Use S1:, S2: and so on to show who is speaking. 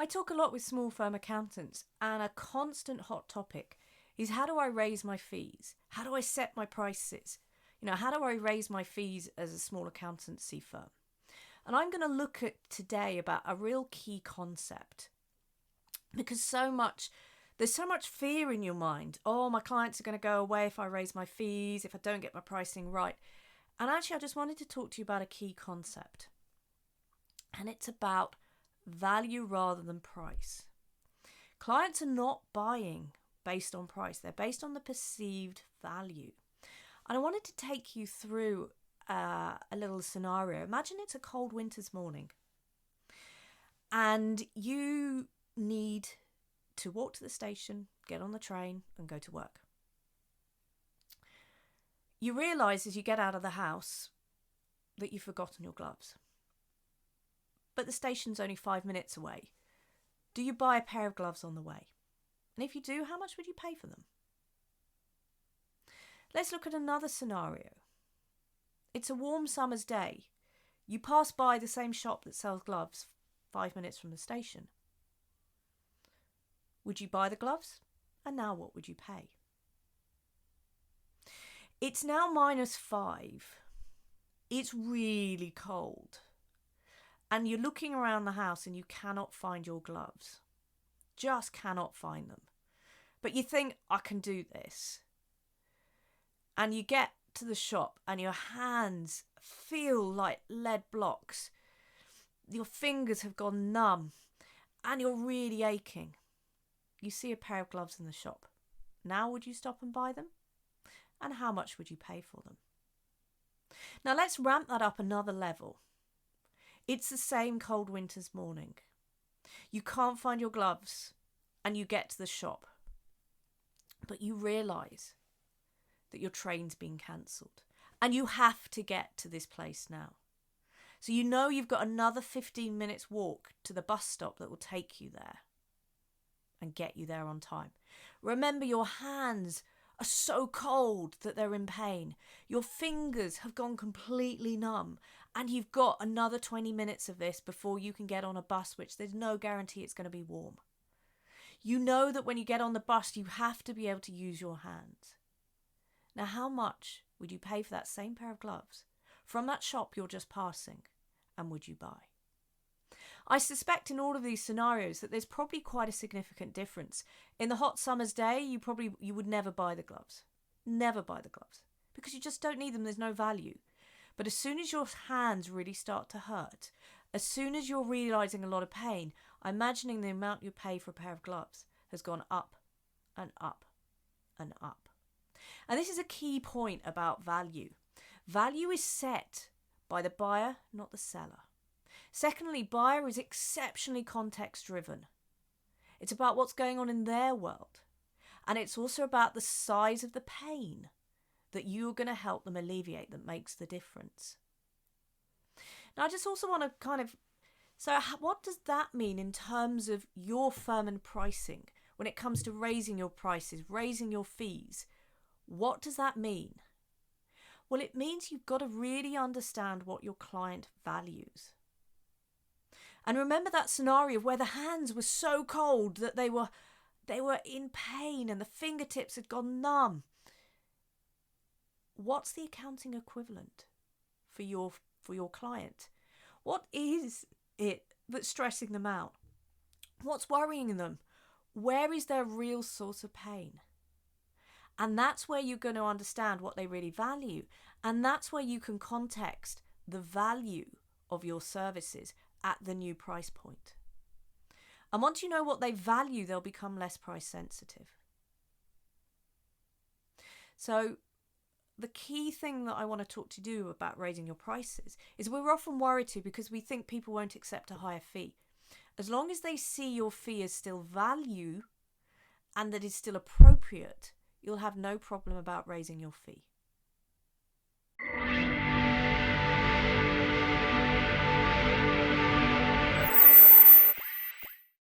S1: I talk a lot with small firm accountants, and a constant hot topic is, how do I raise my fees? How do I set my prices? How do I raise my fees as a small accountancy firm? And I'm going to look at today about a real key concept, because there's so much fear in your mind. Oh, my clients are going to go away if I raise my fees, if I don't get my pricing right. And actually, I just wanted to talk to you about a key concept. And it's about value rather than price. Clients are not buying based on price. They're based on the perceived value. And I wanted to take you through a little scenario. Imagine it's a cold winter's morning and you need to walk to the station, get on the train and go to work. You realise as you get out of the house that you've forgotten your gloves. But the station's only 5 minutes away. Do you buy a pair of gloves on the way? And if you do, how much would you pay for them? Let's look at another scenario. It's a warm summer's day. You pass by the same shop that sells gloves 5 minutes from the station. Would you buy the gloves? And now what would you pay? It's now -5. It's really cold. And you're looking around the house and you cannot find your gloves. Just cannot find them. But you think, I can do this. And you get to the shop and your hands feel like lead blocks. Your fingers have gone numb and you're really aching. You see a pair of gloves in the shop. Now would you stop and buy them? And how much would you pay for them? Now let's ramp that up another level. It's the same cold winter's morning. You can't find your gloves and you get to the shop. But you realise that your train's been cancelled and you have to get to this place now. So you know you've got another 15 minutes walk to the bus stop that will take you there and get you there on time. Remember, your hands are so cold that they're in pain. Your fingers have gone completely numb and you've got another 20 minutes of this before you can get on a bus, which there's no guarantee it's going to be warm. You know that when you get on the bus, you have to be able to use your hands. Now, how much would you pay for that same pair of gloves from that shop you're just passing, and would you buy? I suspect in all of these scenarios that there's probably quite a significant difference. In the hot summer's day, you would never buy the gloves. Never buy the gloves. Because you just don't need them, there's no value. But as soon as your hands really start to hurt, as soon as you're realising a lot of pain, I'm imagining the amount you pay for a pair of gloves has gone up and up and up. And this is a key point about value. Value is set by the buyer, not the seller. Secondly, buyer is exceptionally context driven. It's about what's going on in their world. And it's also about the size of the pain that you're going to help them alleviate that makes the difference. Now, I just also want to so what does that mean in terms of your firm and pricing when it comes to raising your prices, raising your fees? What does that mean? Well, it means you've got to really understand what your client values. And remember that scenario where the hands were so cold that they were in pain and the fingertips had gone numb. What's the accounting equivalent for your client? What is it that's stressing them out? What's worrying them? Where is their real source of pain? And that's where you're going to understand what they really value. And that's where you can context the value of your services at the new price point. And once you know what they value, they'll become less price sensitive. So the key thing that I want to talk to you about raising your prices is we're often worried because we think people won't accept a higher fee. As long as they see your fee as still value and that is still appropriate, you'll have no problem about raising your fee.